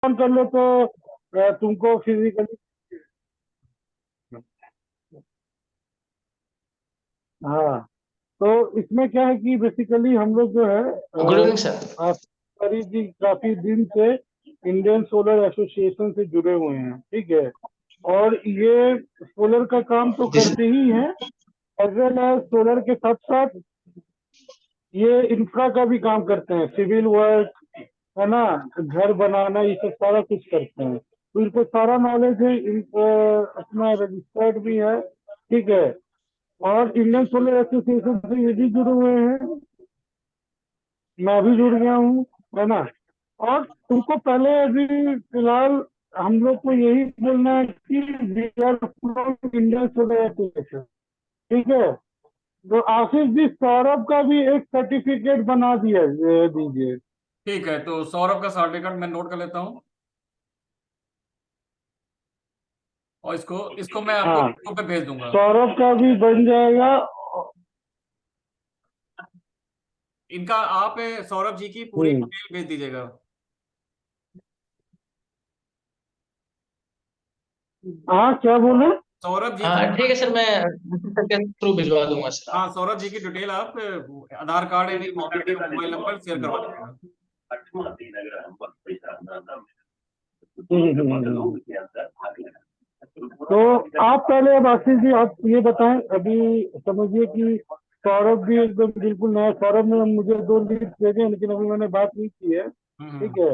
On कर लो तो तुमको फिजिकली। हाँ, तो इसमें क्या है कि बेसिकली हम लोग जो है गुड इवनिंग सर। सरी जी काफी दिन से इंडियन सोलर एसोसिएशन से जुड़े हुए हैं, ठीक है। और ये सोलर का काम तो जी करते सर। ही हैं, एज वेल एज सोलर के साथ साथ ये इंफ्रा का भी काम करते हैं, सिविल वर्क है ना, घर बनाना, ये सब सारा कुछ करते हैं। तो इनको सारा नॉलेज है, अपना रजिस्टर्ड भी है, ठीक है। और इंडियन सोलर एसोसिएशन से ये भी जुड़े हुए हैं, मैं भी जुड़ गया हूँ, है ना। और तुमको पहले अभी फिलहाल हम लोग को यही बोलना है कि we are from Indian solar association, ठीक है। तो आशीष जी, सौरभ का भी एक सर्टिफिकेट बना दिया दीजिए। ठीक है, तो सौरभ का सर्टिफिकेट मैं नोट कर लेता हूँ, और इसको मैं आपको हाँ, ग्रुप पे भेज दूंगा। सौरभ का भी बन जाएगा। इनका आप सौरभ जी की पूरी हम्म। डिटेल भेज दीजिएगा। हाँ, क्या बोले? सौरभ जी की, हाँ ठीक है सर, मैं सर के थ्रू भिजवा दूंगा सर हाँ आप। सौरभ जी की डिटेल आप आधार कार्ड यानी वोटर के मोबाइल नंबर शेयर करवा दीजिएगा। तो आप पहले, अब आशीष जी आप ये बताएं, अभी समझिए कि सौरभ भी एकदम बिल्कुल नया, सौरभ ने मुझे 2 लीड भेजे हैं, लेकिन अभी मैंने बात नहीं की है, हम्म। ठीक है।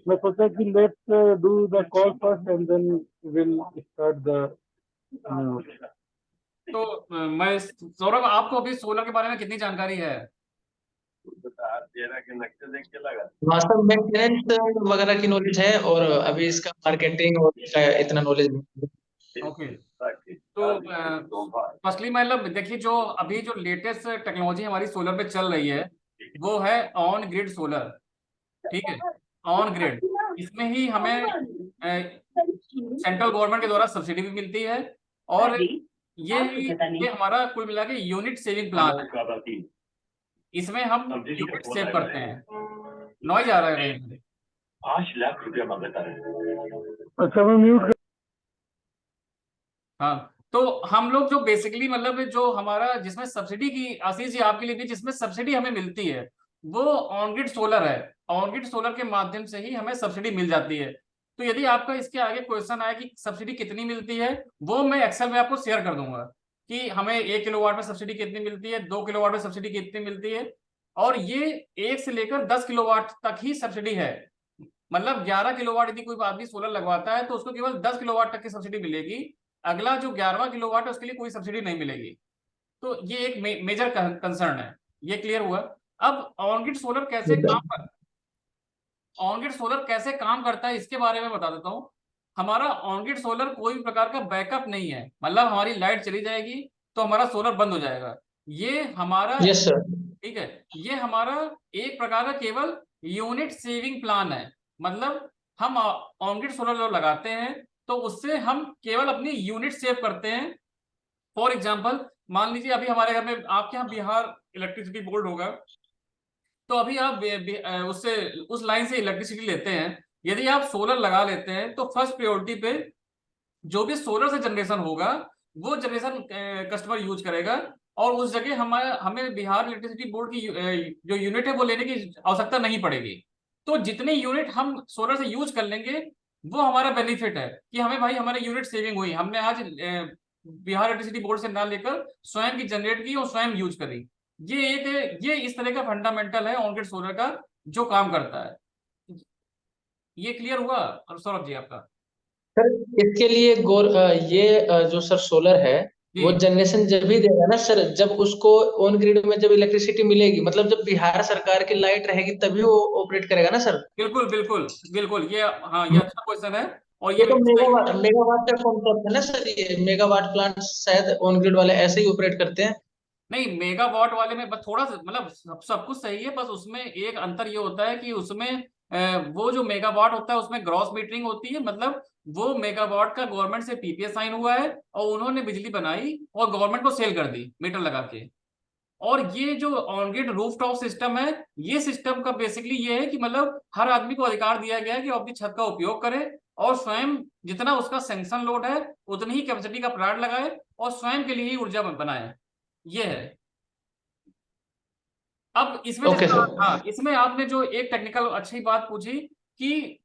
मैं सोचा कि let's do the call first and then will start the. तो मैं सौरभ, आपको अभी सोलर के बारे में कितनी जानकारी है? हाँ सर, मेंटेनेंस वगैरह की नॉलेज है, और अभी इसका मार्केटिंग और इसका इतना नॉलेज नहीं ओके, तो फर्स्टली मतलब देखिए, जो अभी जो लेटेस्ट टेक्नोलॉजी हमारी सोलर पे चल रही है वो है ऑन ग्रिड सोलर, ठीक है। ऑन ग्रिड, इसमें ही हमें सेंट्रल गवर्नमेंट के द्वारा सब्सिडी भी मिलती है, और ये हमारा कुल मिला के यूनिट सेविंग प्लान है। इसमें हम यूनिट सेव करते हैं। नॉइज आ रहा है कहीं से? 5 लाख रुपया मांगता है। अच्छा, मैं म्यूट कर। हाँ, तो हम लोग जो बेसिकली मतलब जो हमारा जिसमें सब्सिडी की, आशीष जी आपके लिए भी जिसमें सब्सिडी हमें मिलती है वो ऑन ग्रिड सोलर है। ऑन ग्रिड सोलर के माध्यम से ही हमें सब्सिडी मिल जाती है। तो यदि आपका इसके आगे क्वेश्चन आया कि सब्सिडी कितनी मिलती है, वो मैं एक्सेल में आपको शेयर कर दूंगा कि हमें 1 किलोवाट में सब्सिडी कितनी मिलती है, 2 किलोवाट में सब्सिडी कितनी मिलती है। और ये 1 से लेकर 10 किलोवाट तक ही सब्सिडी है। मतलब 11 किलोवाट यदि कोई आदमी सोलर लगवाता है तो उसको केवल 10 किलोवाट तक की सब्सिडी मिलेगी। अगला जो 11वां किलोवाट है उसके लिए कोई सब्सिडी नहीं मिलेगी। तो ये एक मेजर कंसर्न है। ये क्लियर हुआ। अब ऑनग्रिड सोलर कैसे काम करता है इसके बारे में बता देता हूँ। हमारा ऑनग्रिड सोलर कोई भी प्रकार का बैकअप नहीं है, मतलब हमारी लाइट चली जाएगी तो हमारा सोलर बंद हो जाएगा। ये हमारा, है। Yes sir. ठीक है, ये हमारा एक प्रकार का केवल यूनिट सेविंग प्लान है। मतलब हम ऑनग्रिड सोलर जो लगाते हैं तो उससे हम केवल अपनी यूनिट सेव करते हैं। फॉर एग्जाम्पल, मान लीजिए अभी हमारे घर में, आपके यहाँ बिहार इलेक्ट्रिसिटी बोर्ड होगा, तो अभी आप उससे उस लाइन से इलेक्ट्रिसिटी लेते हैं। यदि आप सोलर लगा लेते हैं तो फर्स्ट प्रायोरिटी पे जो भी सोलर से जनरेशन होगा वो जनरेशन कस्टमर यूज करेगा, और उस जगह हमें बिहार इलेक्ट्रिसिटी बोर्ड की जो यूनिट है वो लेने की आवश्यकता नहीं पड़ेगी। तो जितने यूनिट हम सोलर से यूज कर लेंगे वो हमारा बेनिफिट है कि हमें भाई हमारे यूनिट सेविंग हुई, हमने आज बिहार इलेक्ट्रिसिटी बोर्ड से ना लेकर स्वयं की जनरेट की और स्वयं यूज करी। ये इस तरह का फंडामेंटल है ऑन ग्रिड सोलर का जो काम करता है। ये क्लियर हुआ और सौरभ जी आपका? सर इसके लिए ये जो सर सोलर है, वो जी जनरेशन जब ही देगा ना सर, जब उसको ऑन ग्रिड में जब इलेक्ट्रिसिटी मिलेगी, मतलब जब बिहार सरकार की लाइट रहेगी तभी वो ऑपरेट करेगा ना सर। बिल्कुल बिल्कुल बिल्कुल, ये हाँ ये अच्छा क्वेश्चन है, और ये ये तो बिल्कुल सही है। मेगावाट मेगावाट का कॉन्सेप्ट है ना सर, ये मेगावाट प्लांट शायद ऑन ग्रिड वाले ऐसे ही ऑपरेट करते हैं। नहीं, मेगावाट वाले में बस थोड़ा सा मतलब सब कुछ सही है, बस उसमें एक अंतर ये होता है कि उसमें वो जो मेगावाट होता है उसमें ग्रॉस मीटरिंग होती है। मतलब वो मेगावाट का गवर्नमेंट से पीपीए साइन हुआ है और उन्होंने बिजली बनाई और गवर्नमेंट को सेल कर दी मीटर लगा के। और ये जो ऑन ग्रिड रूफटॉप सिस्टम है, ये सिस्टम का बेसिकली ये है कि मतलब हर आदमी को अधिकार दिया गया है कि वो अपनी छत का उपयोग करे और स्वयं जितना उसका सैंक्शन लोड है उतनी ही कैपेसिटी का प्लांट लगाए और स्वयं के लिए ही ऊर्जा बनाए। ये है। अब इसमें ओके जैसा, सर। हाँ, इसमें आपने जो एक टेक्निकल अच्छी बात पूछी कि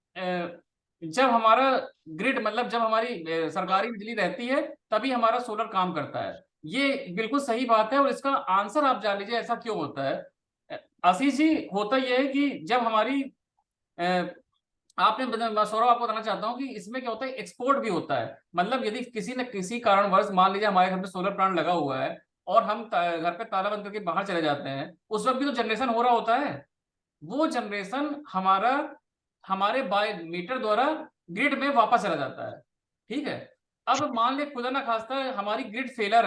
जब हमारा ग्रिड मतलब जब हमारी सरकारी बिजली रहती है तभी हमारा सोलर काम करता है, ये बिल्कुल सही बात है। और इसका आंसर आप जान लीजिए ऐसा क्यों होता है। आशीष जी, होता यह है कि जब हमारी आपने मैं सौरभ आपको बताना चाहता हूँ कि इसमें क्या होता है, एक्सपोर्ट भी होता है। मतलब यदि किसी न किसी कारणवश मान लीजिए हमारे घर में सोलर प्लांट लगा हुआ है और हम घर पे ताला बंद करके बाहर चले जाते हैं, उस वक्त भी तो जनरेशन हो रहा होता है। वो जनरेशन हमारा हमारे बाय मीटर द्वारा ग्रिड में वापस चला जाता है। ठीक है। अब मान ले खुदा ना खास्ता हमारी ग्रिड फेलर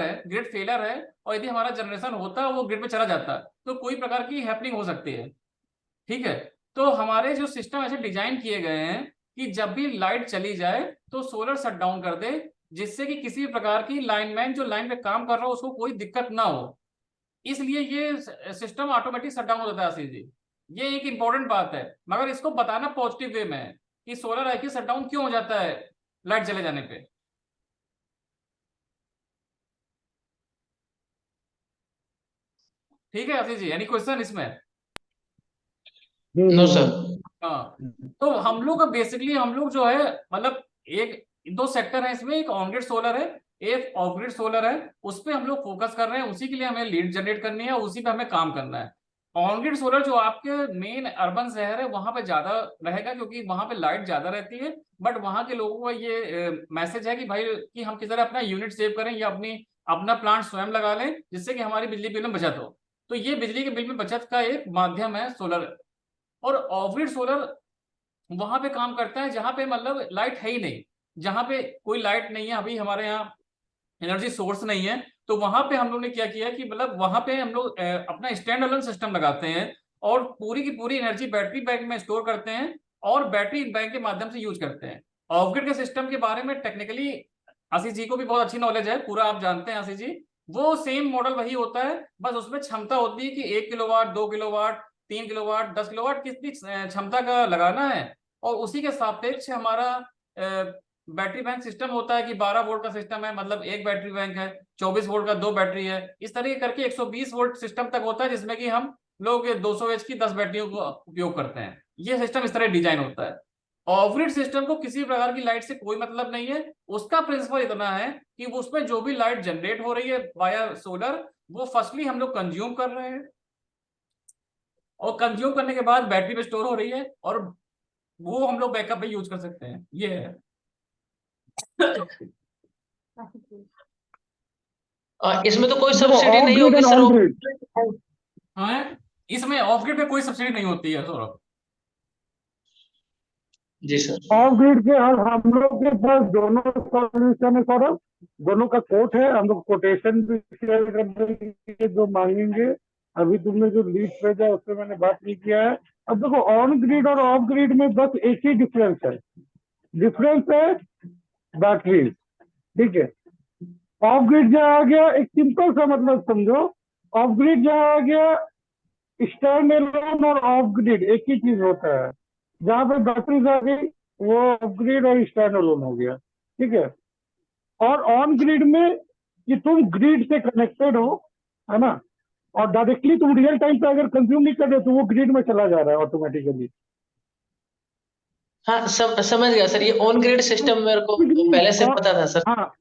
है और यदि हमारा जनरेशन होता है वो ग्रिड में चला जाता है तो कोई प्रकार की हैपनिंग हो सकती है। ठीक है। तो हमारे जो सिस्टम ऐसे डिजाइन किए गए हैं कि जब भी लाइट चली जाए तो सोलर शट डाउन कर दे, जिससे कि किसी भी प्रकार की लाइनमैन जो लाइन पे काम कर रहा हो उसको कोई दिक्कत ना हो। इसलिए ये सिस्टम ऑटोमेटिक शट डाउन हो जाता है आशीष जी। ये एक इंपॉर्टेंट बात है, मगर इसको बताना पॉजिटिव वे में है कि सोलर आईक्यू शट डाउन क्यों हो जाता है लाइट चले जाने पे। ठीक है आशीष जी, एनी क्वेश्चन इसमें? No sir. हाँ, तो हम लोग का बेसिकली हम लोग जो है मतलब एक दो सेक्टर है इसमें, एक ऑन ग्रिड सोलर है, एक ऑफ ग्रिड सोलर है। उस पे हम लोग फोकस कर रहे हैं, उसी के लिए हमें लीड जनरेट करनी है, उसी पे हमें काम करना है। ऑन ग्रिड सोलर जो आपके मेन अर्बन शहर है वहां पे ज्यादा रहेगा क्योंकि वहां पे लाइट ज्यादा रहती है। बट वहां के लोगों का ये मैसेज है कि भाई कि हम किस तरह अपना यूनिट सेव करें या अपना प्लांट स्वयं लगा लें जिससे कि हमारी बिजली बिल में बचत हो। तो ये बिजली के बिल में बचत का एक माध्यम है सोलर। और ऑफ ग्रिड सोलर वहां पे काम करता है जहां पे मतलब लाइट है ही नहीं, जहां पे कोई लाइट नहीं है, अभी हमारे यहाँ एनर्जी सोर्स नहीं है। तो वहां पे हम लोग ने क्या किया कि मतलब वहां पे हम लोग अपना स्टैंड अलोन सिस्टम लगाते हैं और पूरी की पूरी एनर्जी बैटरी बैंक में स्टोर करते हैं और बैटरी बैंक के माध्यम से यूज करते हैं। ऑफ ग्रिड के सिस्टम के बारे में टेक्निकली आशीष जी को भी बहुत अच्छी नॉलेज है, पूरा आप जानते हैं आशीष जी। वो सेम मॉडल वही होता है, बस उसमें क्षमता होती है कि 1 किलोवाट, 2 किलोवाट, 3 किलोवाट, 10 किलोवाट कितनी क्षमता का लगाना है। और उसी के सापेक्ष हमारा बैटरी बैंक सिस्टम होता है कि 12 वोल्ट का सिस्टम है, मतलब एक बैटरी बैंक है, 24 वोल्ट का 2 बैटरी है, इस तरीके करके 120 वोल्ट सिस्टम तक होता है जिसमें कि हम लोग 200 एच की 10 बैटरियों को उपयोग करते हैं। ये सिस्टम इस तरह डिजाइन होता है। ऑफ ग्रिड सिस्टम को किसी प्रकार की लाइट से कोई मतलब नहीं है। उसका प्रिंसिपल इतना है कि उसमें जो भी लाइट जनरेट हो रही है वाया सोलर, वो फर्स्टली हम लोग कंज्यूम कर रहे हैं और कंज्यूम करने के बाद बैटरी में स्टोर हो रही है और वो हम लोग बैकअप में यूज कर सकते हैं। ये है। इसमें तो कोई देखो सब्सिडी ऑफ नहीं ग्रिड होगी एंड सर? ऑन ग्रिड, हाँ, इसमें ऑफ ग्रिड पे कोई सब्सिडी नहीं होती है सौरभ। जी सर। ऑफ ग्रिड के हम लोग के पास दोनों सॉल्यूशन है सौरभ, दोनों का कोट है, हम लोग कोटेशन भी शेयर कर देंगे जो मांगेंगे। अभी तुमने जो लीड भेजा उससे मैंने बात नहीं किया है। अब देखो ऑन ग्रिड और ऑफ ग्रिड में बस एक ही डिफरेंस है बैटरी। ठीक है। ऑफ ग्रिड जहाँ आ गया, एक सिंपल सा मतलब समझो, ऑफ ग्रिड जहाँ आ गया, स्टैंड एलोन और ऑफ ग्रिड एक ही चीज होता है। जहाँ पे बैटरीज आ गई वो ऑफ ग्रिड और स्टैंड एलोन हो गया। ठीक है। और ऑन ग्रिड में कि तुम ग्रिड से कनेक्टेड हो, है ना, और डायरेक्टली तुम रियल टाइम पे अगर कंज्यूम नहीं कर रहे तो वो ग्रिड में चला जा रहा है ऑटोमेटिकली। हाँ, समझ गया सर। ये ऑन ग्रिड सिस्टम मेरे को पहले से पता था सर। हाँ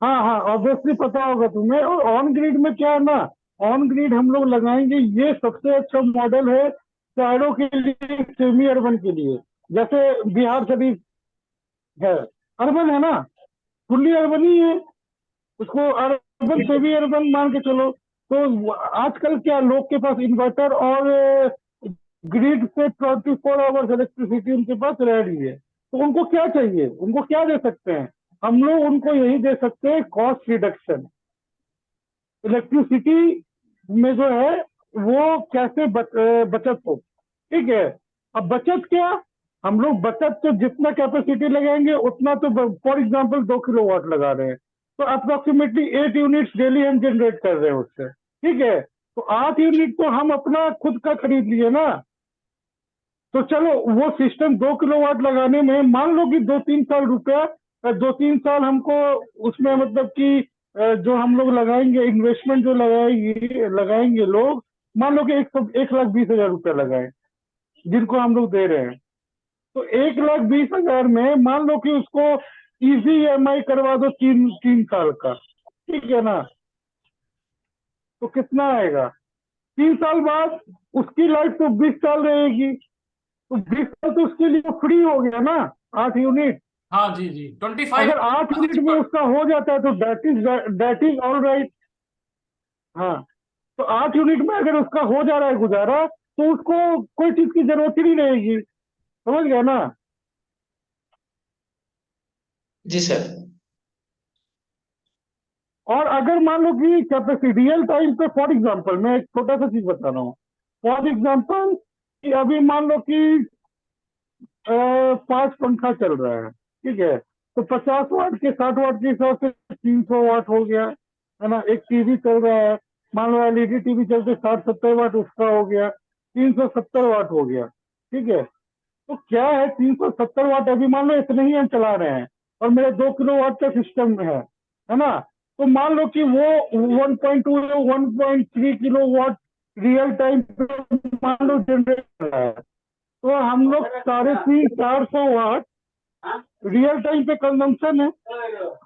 हाँ हाँ, ऑब्वियसली पता होगा तुम्हें। और ऑन ग्रिड में क्या है ना, ऑन ग्रिड हम लोग लगाएंगे, ये सबसे अच्छा मॉडल है शहरों के लिए, सेमी अर्बन के लिए। जैसे बिहार शरीफ है, अर्बन है ना, फुल्ली अर्बन ही है, उसको अर्बन सेमी अर्बन मान के चलो। तो आजकल क्या लोग के पास इन्वर्टर और ग्रिड से 24 आवर्स इलेक्ट्रिसिटी उनके पास रेडी है। तो उनको क्या चाहिए, उनको क्या दे सकते हैं हम लोग? उनको यही दे सकते हैं, कॉस्ट रिडक्शन। इलेक्ट्रिसिटी में जो है वो कैसे बचत हो। ठीक है। अब बचत क्या, हम लोग बचत तो जितना कैपेसिटी लगाएंगे उतना, तो फॉर एग्जांपल 2 किलोवाट लगा रहे हैं तो अप्रोक्सीमेटली 8 यूनिट्स डेली हम जनरेट कर रहे हैं उससे। ठीक है, तो 8 यूनिट तो हम अपना खुद का खरीद लिए ना। तो चलो वो सिस्टम 2 किलोवाट लगाने में मान लो कि 2-3 साल रुपया, 2-3 साल हमको उसमें मतलब कि जो हम लोग लगाएंगे, इन्वेस्टमेंट जो लगाएंगे लगाएंगे लोग, मान लो कि 1,20,000 रुपया लगाए जिनको हम लोग दे रहे हैं। तो 1,20,000 में मान लो कि उसको इजी ईएमआई करवा दो 3 साल का, ठीक है ना, तो कितना आएगा? 3 साल बाद उसकी लाइफ तो 20 साल रहेगी, तो 20 साल तो उसके लिए फ्री हो गया ना 8 यूनिट। हाँ जी जी, 25। अगर 8 यूनिट में उसका हो जाता है तो दैट इज ऑल राइट। हाँ, तो 8 यूनिट में अगर उसका हो जा रहा है गुजारा, तो उसको कोई चीज की जरूरत ही नहीं रहेगी। समझ गया ना? जी सर। और अगर मान लो कि कैपेसिटी रियल टाइम पे, फॉर एग्जांपल मैं एक छोटा सा चीज बता रहा हूँ। फॉर एग्जांपल कि अभी मान लो कि 5 पंखा चल रहा है, ठीक है, तो 50 वाट के 60 वाट के हिसाब से 300 वाट हो गया, है ना। एक टीवी चल रहा है, मान लो एलईडी टीवी चलते 60-70 वाट, उसका हो गया 370 वाट हो गया, ठीक है। तो क्या है, 370 वाट अभी मान लो इतने ही हम चला रहे हैं, और मेरे 2 किलोवाट का सिस्टम है ना। तो मान लो कि वो 1.2 या 1.3 किलोवाट रियल टाइम पे मान लो जनरेट कर रहा है, तो हम लोग 350-400 वाट रियल टाइम पे कंजम्पशन है।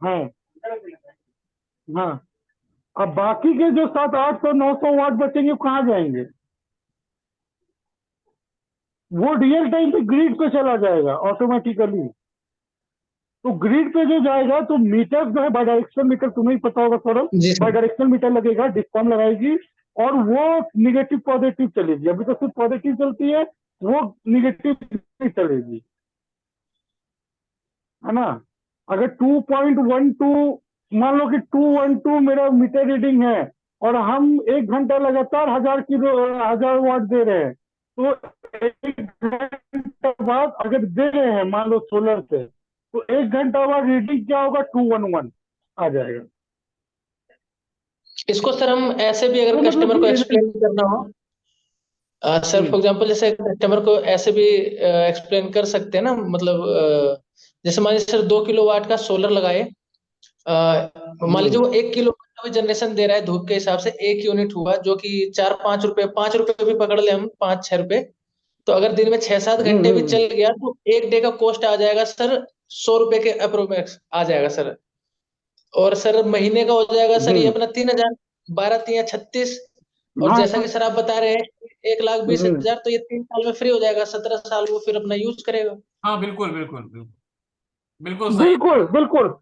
हाँ, हाँ। अब बाकी के जो 700-800-900 वाट बचेंगे वो कहाँ जाएंगे? वो रियल टाइम पे ग्रिड पे चला जाएगा ऑटोमेटिकली। तो ग्रिड पे जो जाएगा तो मीटर जो है, बाई डायरेक्शनल मीटर, तुम्हें ही पता होगा सौरभ, जी बाई सर। डायरेक्शनल मीटर लगेगा, डिस्कॉम लगाएगी, और वो निगेटिव पॉजिटिव चलेगी। अभी तो सिर्फ पॉजिटिव चलती है, वो निगेटिव चलेगी, है ना। अगर 2.12 मान लो कि 212 मेरा मीटर रीडिंग है, और हम 1 घंटा लगातार 1000 वाट दे रहे हैं, तो 1 घंटा बाद अगर दे रहे हैं मान लो सोलर से, तो 1 घंटा बाद रीडिंग क्या होगा? 211 आ जाएगा। इसको सर हम ऐसे भी तो अगर मतलब कस्टमर को कि एक्सप्लेन करना हो, सर फॉर एग्जांपल जैसे कस्टमर को ऐसे भी एक्सप्लेन कर सकते हैं ना, मतलब जैसे मान लीजिए सर 2 किलोवाट का सोलर लगाए, मान लीजिए वो 1 किलो जनरेशन दे रहा है धूप के हिसाब से, 1 यूनिट हुआ जो कि 4-5 रुपए, 5 रुपए भी पकड़ ले हम, 5-6 रुपए। तो अगर दिन में 6-7 घंटे भी चल गया तो एक डे का कॉस्ट आ जाएगा सर 100 रुपए के अप्रोक्स आ जाएगा सर। और सर महीने का हो जाएगा सर ये अपना 3,000, 12-3 36। और जैसा कि हाँ, सर आप बता रहे हैं 1,20,000, तो ये 3 साल में फ्री हो जाएगा, 17 साल वो फिर अपना यूज करेगा। हाँ बिल्कुल बिल्कुल बिल्कुल, बिल्कुल सही। बिल्कुल बिल्कुल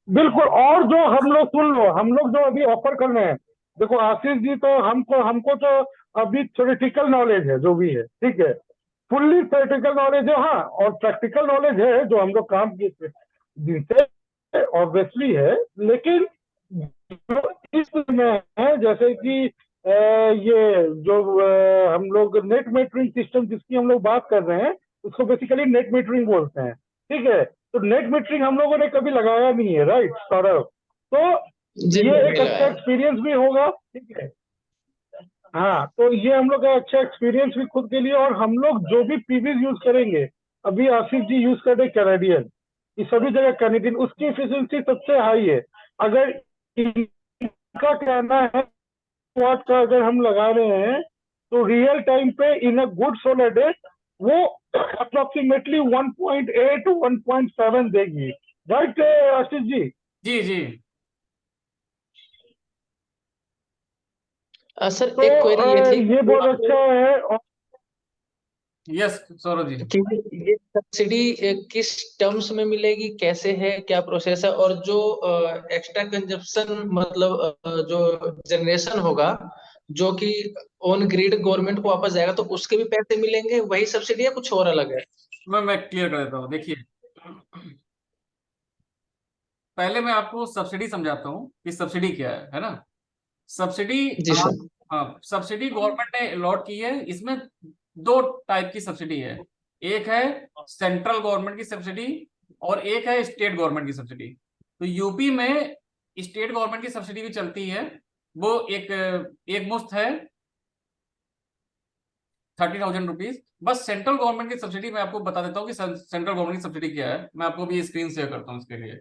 बिल्कुल। और जो हम लोग, सुन लो, हम लोग जो अभी ऑफर कर रहे हैं, देखो आशीष जी, तो हमको हमको तो अभी थ्योरेटिकल नॉलेज है जो भी है, ठीक है, फुल्ली थ्योरेटिकल नॉलेज है, हाँ, और प्रैक्टिकल नॉलेज है जो हम लोग काम जीते ऑब्वियसली है। लेकिन जो इसमें है, जैसे कि ये जो हम लोग नेट मीटरिंग सिस्टम जिसकी हम लोग बात कर रहे हैं, उसको बेसिकली नेट मीटरिंग बोलते हैं, ठीक है। तो नेट मीटरिंग हम लोगों ने कभी लगाया नहीं है, राइट सौरभ? तो जी ये सर एक नहीं अच्छा लगाया। एक्सपीरियंस भी होगा, ठीक है। हाँ, तो ये हम लोग का अच्छा एक्सपीरियंस भी खुद के लिए, और हम लोग जो भी पीवीज यूज करेंगे, अभी आशीष जी यूज कर रहे कैनेडियन, ये सभी जगह कैनेडियन, उसकी एफिशिएंसी सबसे हाई है। अगर इनका कहना है वाट का अगर हम लगा रहे हैं, तो रियल टाइम पे इन अ गुड सोलर डे वो अप्रोक्सीमेटली 1.8 1.7 देगी, राइट आशीष जी? जी जी। सर तो एक क्वेरी ये थी ये बहुत अच्छा है। और यस सौरभ जी। कि ये सब्सिडी किस टर्म्स में मिलेगी, कैसे है, क्या प्रोसेस है, और जो एक्स्ट्रा कंजप्शन मतलब जो जनरेशन होगा जो कि ऑन ग्रिड गवर्नमेंट को वापस जाएगा, तो उसके भी पैसे मिलेंगे, वही सब्सिडी है, कुछ और अलग है? मैं क्लियर कर देता हूँ, देखिए। पहले मैं आपको सब्सिडी समझाता हूँ कि सब्सिडी क्या है ना। सब्सिडी जी आप, सर। हाँ, सब्सिडी गवर्नमेंट ने अलॉट की है। इसमें दो टाइप की सब्सिडी है। एक है सेंट्रल गवर्नमेंट की सब्सिडी, और एक है स्टेट गवर्नमेंट की सब्सिडी। तो यूपी में स्टेट गवर्नमेंट की सब्सिडी भी चलती है, वो एक मुश्त है 30,000 रुपीज। बस सेंट्रल गवर्नमेंट की सब्सिडी मैं आपको बता देता हूँ कि सेंट्रल गवर्नमेंट की सब्सिडी क्या है। मैं आपको भी स्क्रीन शेयर करता हूँ इसके लिए।